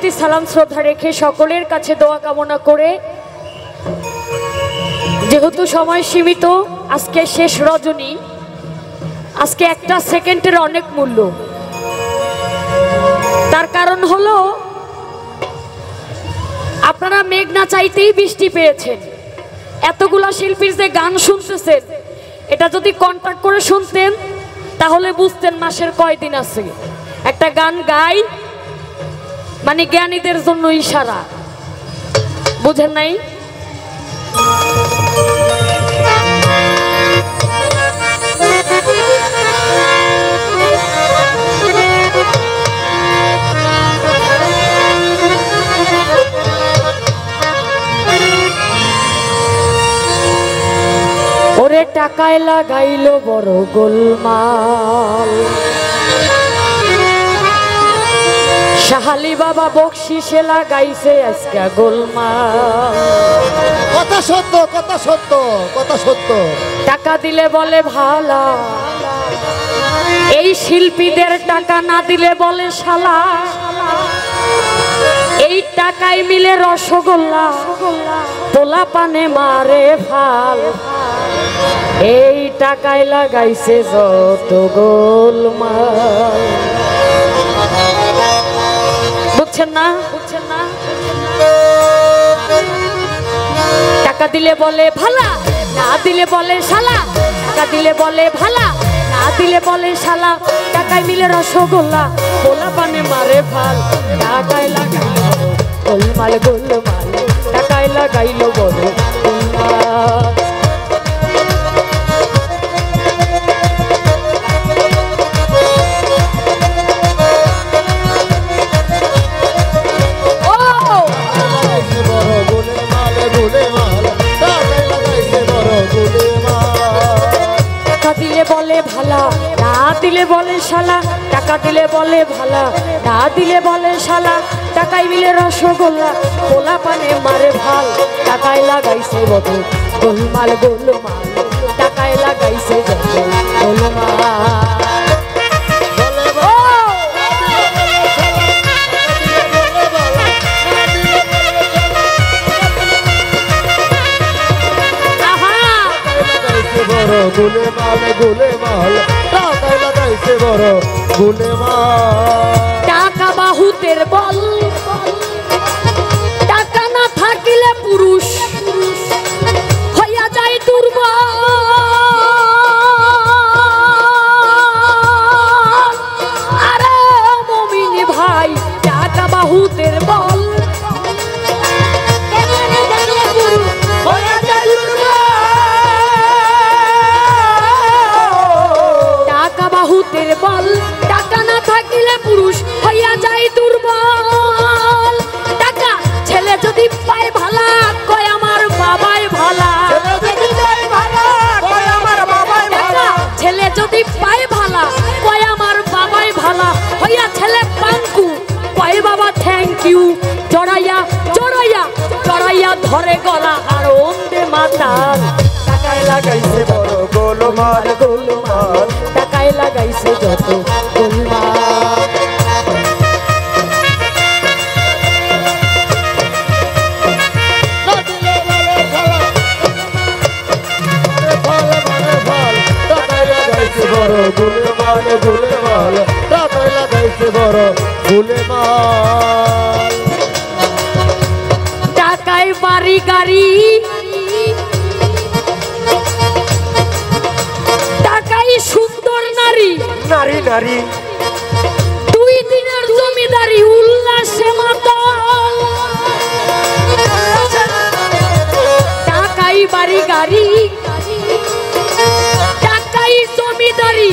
প্রতি সালাম শ্রদ্ধা রেখে সকলের কাছে দোয়া কামনা করে, যেহেতু সময় সীমিত, আজকে শেষ রজনী, আজকে একটা সেকেন্ডের অনেক মূল্য। তার কারণ হলো আপনারা মেঘ না চাইতেই বৃষ্টি পেয়েছেন। এতগুলা শিল্পীর যে গান শুনতেছেন, এটা যদি কন্ট্যাক্ট করে শুনতেন তাহলে বুঝতেন মাসের কয়দিন আছে। একটা গান গাই মানে জ্ঞানীদের জন্য ইশারা, বুঝেন নাই? ওরে টাকায় লাগাইলো বড় গোলমাল, শাহালি বাবা বকশিসে লাগাইছে আজকে গোলমাল। কথা সত্য, কথা সত্য, কথা সত্য। টাকা দিলে বলে ভালা, এই শিল্পীদের টাকা না দিলে বলে শালা। এই টাকায় মিলে রসগোল্লা, পোলা পানে মারে ফাল। এই টাকায় লাগাইছে যত গোলমাল। বুঝছেন না? বুঝছেন না? টাকা দিলে বলে ভালা, না দিলে বলে শালা। টাকা দিলে বলে ভালা, না দিলে বলে শালা। টাকায় মিলে রসগোল্লা, পোলা পানে মারে ফাল। টাকায় লাগাইলো গোলমাল গোলমাল, টাকায় লাগাইলো বড় গোলমাল। টাকা দিলে বলে ভালা, না দিলে বলে শালা। টাকা দিলে বলে ভালা, না দিলে বলে শালা। টাকায় মিলে রসগোল্লা, পোলা পানে মারে ভাল। টাকায় লাগাইছে বড় গোলমাল গোলমাল, টাকায় লাগাইছে যত গোলমাল। গোলেমাল গোলেমাল, টাকায় লাগাইছে বড় গোলেমাল। টাকা বাহুতের বল, টাকা না থাকিলে পুরুষ হইয়া যায় দুর্বল। আরে মুমিন ভাই, টাকা বাহুতের বল, বাহুতের বল। টাকা না থাকিলে পুরুষ হইয়া যায় দুর্বল। টাকা ছেলে যদি পায় ভালা, কয় আমার বাবাই ভালা। ছেলে যদি পায় ভালা, কয় আমার বাবাই ভালা। হইয়া ছেলে পাঙ্কু, কয় বাবা থ্যাংক ইউ। জড়াইয়া জড়াইয়া জড়াইয়া ধরে গলা আর ওন্দে মাতাল। টাকায় লাগাইছে বড় গোলমাল গোলমাল, টাকায় লাগাইছে যত গোলমাল। টাকায় লাগাইছে বড় গোলমাল গোলমাল, টাকায় লাগাইছে বড় গোলমাল। টাকায় বাড়ি গাড়ি, টাকায় সুন্দর নারী নারী নারী। 2 দিনের জমিদারি উল্লাসে মাতাল। টাকায় বাড়ি গাড়ি, টাকায় জমিদারি,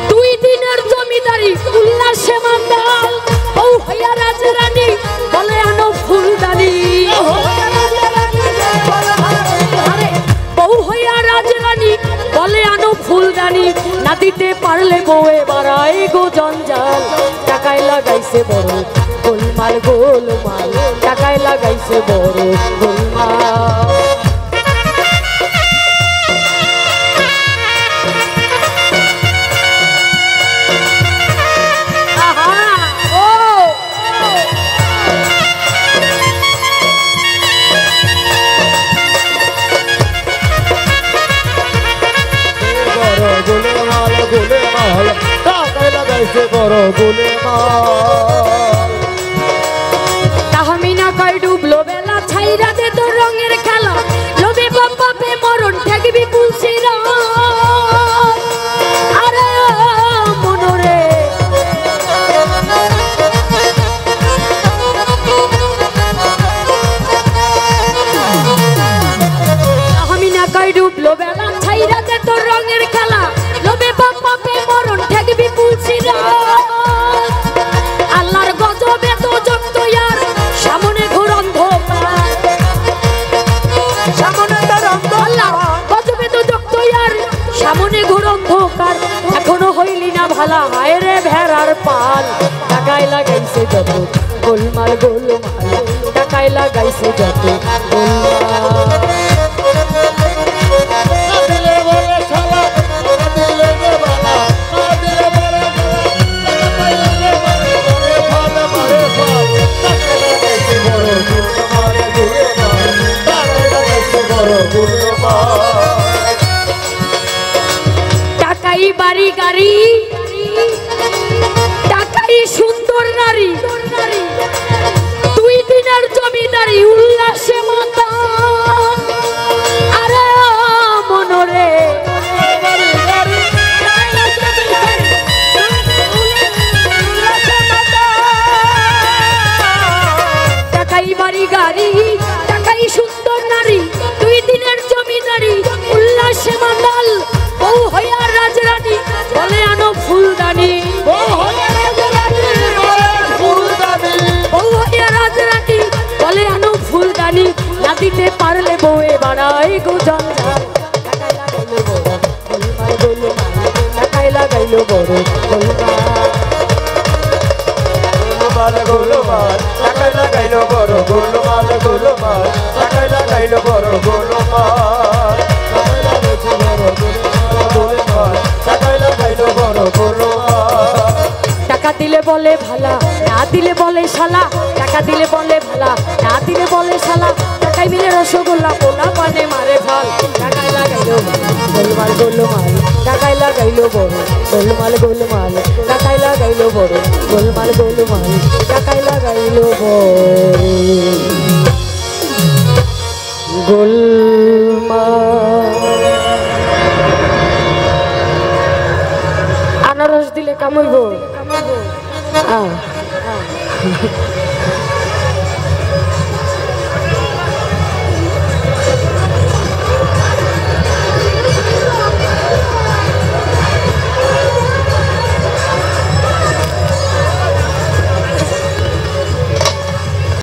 2 দিনের জমিদারি উল্লাসে মাতাল। ও হইয়া রাজরানী বলে আনো ফুলদানি। বউ হইয়া রাজরানী বলে আনো ফুলদানি। না দিতে পারলে বউয়ে বাড়ায় গো জঞ্জাল। টাকায় লাগাইছে বড় গোলমাল গোলমাল, টাকায় লাগাইছে বড় গোলমাল। গোলমাল। তাহমিনা কয় ডুবলো বেলা ছাইরা দে তোর রঙের খেলা লোভে বাপে মরণ ঠেকবি পুলসিরা আরে মনরে তাহমিনা কয় ডুবলো বেলা ছাইরা দে তোর রঙের খেলা লোভে বাপে মরণ ঠেকবি পুলসিরা আল্লাহর গজবে তো যত ইয়ার সামনে ঘোর অন্ধকার সামনে তার আল্লাহ গজবে তো যত ইয়ার সামনে ঘোর অন্ধকার এখনো হইলি না ভালা হায় রে ভেড়ার পাল টাকায় লাগাইছে যত গোলমাল গোলমাল টাকায় লাগাইছে যত গোলমাল না দিলে বলে শালা, না দিলে রে বালা, না দিলে বলে শালা, টাকা পাইলে মারে মারে ফাল মারে ফাল। টাকা লাগাইছে বড় গোলমাল গোলমাল, টাকা লাগাইছে বড় গোলমাল। টাকাই বাড়ি গাড়ি টাকাই সুন্দর নারী দুই দিনের জমিদারি উল্লাসে মাতা আরে মনরে টাকাই বাড়ি গাড়ি টাকাই সুন্দর নারী দুই দিনের জমিদারি উল্লাসে মাতাল বউ হইয়া রাজরানী বলে আনো ফুলদানি ও হয়ে রাজরানী বলে ফুলদানি, বউ হইয়া রাজরানী বলে আনো ফুলদানি না দিতে পারলে বউয়ে বাড়াই গো জঞ্জাল টাকায় লাগাইলো বড় গোলমাল গোলমাল গোলমাল টাকায় লাগাইলো বড় গোলমাল গোলমাল টাকায় লাগাইলো বড় গোলমাল টাকা লাগাইছে বড় গোলমাল গোলমাল টাকায় লাগাইলো বড় গোলমাল টাকা দিলে বলে ভালা না দিলে বলে শালা টাকা দিলে বলে ভালা না দিলে বলে শালা টাকায় মিলে রসগোল্লা পোলা পানে মারে ভাল টাকায় লাগাইলো গোলমাল গোলমাল টাকায় লাগাইলো বড় গোলমাল গোলমাল টাকায় লাগাইলো বড় গোলমাল গোলমাল টাকায় লাগাইলো বড় গোলমাল আনারস দিলে কামড়ব